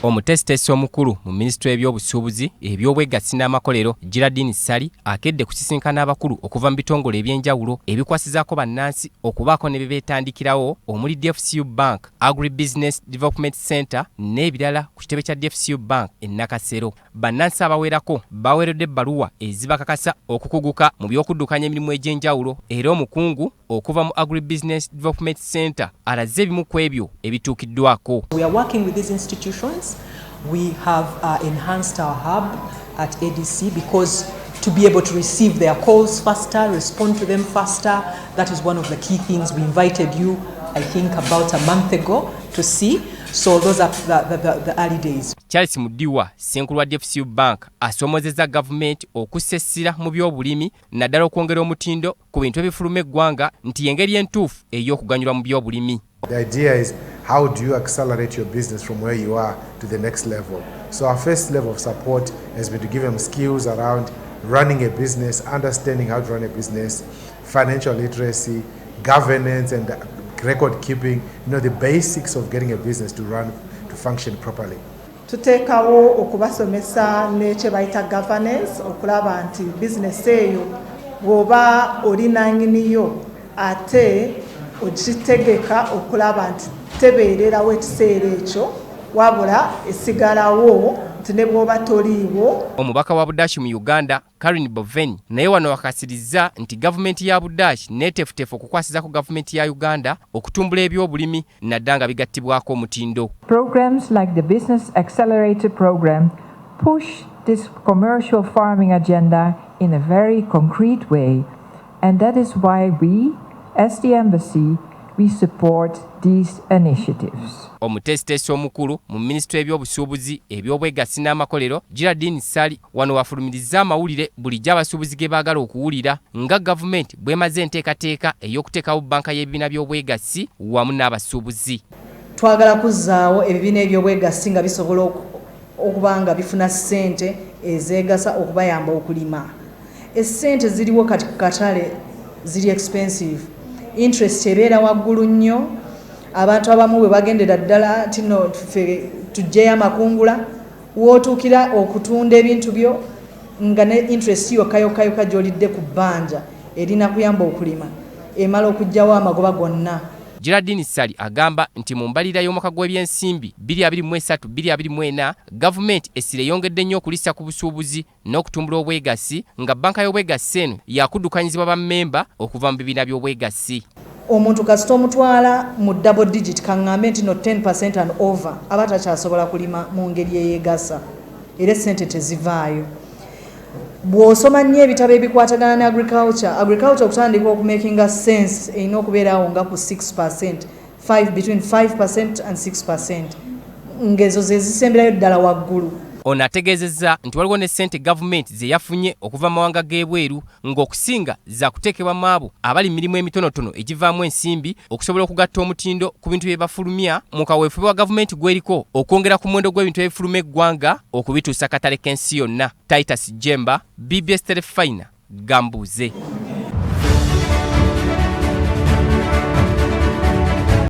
Omutesitesi omukulu mu Minisitule y'Ebyobusuubuzi, ebyobwegassi n'amakolero Geraldine Sali akedde kusisinkana abakulu okuva mu bitongole ebyenjawulo ebikwasizaako bannansi okubaako ne beetandikirawo omuli DFCU Bank, Agribusiness Development Center n'ebirala ku kitebe kya DFCU Bank e Nakasero. Bannansi abawerako baweeredde ebbaluwa ezibakakasa okukuguka mu by'okuddukanya emirimu egy'enjawulo era omukungu okuva mu Agribusiness Development Center alaze ebimu ku ebyo ebituukiddwako. We are working with these institutions. We have enhanced our hub at ADC because to be able to receive their calls faster, respond to them faster, that is one of the key things we invited you, I think, about a month ago to see. So those are the early days. Charles Mudiwa, Senkulu wa DFCU Bank, asomozeza Gavumenti okussa essira mu by'obulimi naddala okwongera omutindo ku bintu ebifuluma eggwanga nti y'engeri entuufu ey'okuganyulwa mu by'obulimi. The idea is, how do you accelerate your business from where you are to the next level? So our first level of support has been to give them skills around running a business, understanding how to run a business, financial literacy, governance and record keeping, the basics of getting a business to function properly. Tuteekawo okubasomesa n'ekye bayita governance okulaba nti business eyo bw'oba olinanyiniyo ate okitegeka okulaba nti tebeererawo ekiseera ekyo wabula esigalawo nti ne bw'oba toliiwo. Omubaka wa Budashi mu Uganda, Karen Boveni, naye wano wakasiriza nti gavumenti ya Budashi neetefutefu okukwasizako gavumenti ya Uganda okutumbula eby'obulimi naddala nga bigattibwako omutindo. Programs like the Business Accelerator Program push this commercial farming agenda in a very concrete way, and that is why we, as the embassy, we support these initiatives. Omutesitesi omukulu mu Minisitule y'Ebyobusuubuzi, ebyobwegassi n'amakolero Geraldine Sali wano wafulumiriza amawulire bulijjo abasuubuzi ge baagala okuwulira nga gavumenti bw'emaze enteekateeka ey'okuteekawo Bbanka y'ebibiina by'obwegassi wamu n'abasuubuzi. Twagala kuzzaawo ebibiina eby'obwegassi nga bisobola okuba nga bifuna ssente ezeegasa okubayamba okulima. Essente ziriwo kati ku katale ziri expensive. Interest ebeera waggulu nnyo. Abantu abamu bwe bagendera ddala tino tujjeyo amakungula wootuukira okutunda ebintu byo nga ne interest yokka gy'olidde ku bbanja erina kuyamba okulima emala okuggyawo amagoba gonna. Geraldine Sali agamba nti mu mbalira y'omwaka gw'ebyensimbi 2023-2024 gavumenti essira eyongedde nnyo okulissa ku busuubuzi n'okutumbula obwegassi nga Bbanka y'obwegassi eno yakuddukanyizibwa bammemba okuva mu bibiina by'obwegassi. Omuntu kasita omutwala mu double digit kaŋŋambe nti no 10% and over aba takyasobola kulima mu ngeri eyeegasa era essente tezivaayo. Bw'osoma nnyo ebitabo ebikwatagana ne agriculture okutandika okumakinga sense erina okubeerawo nga ku 6%, between 5% and 6%. Ngezo ze zisemberayo ddala waggulu. Ono ategeezezza nti waliwo ne ssente gavumenti ze yafunye okuva mu mawanga g'ebweru ng'okusinga za kuteekebwa mu abo abali mu mirimu emitonotono egivaamu ensimbi okusobola okugatta omutindo ku bintu bye bafulumya mu kaweefube wa gavumenti gweriko okwongera ku muwendo gw'ebintu ebifuluma eggwanga okubituusa katale k'ensi yonna. Titus Jemba, BBS Terefayina, Gambuuze.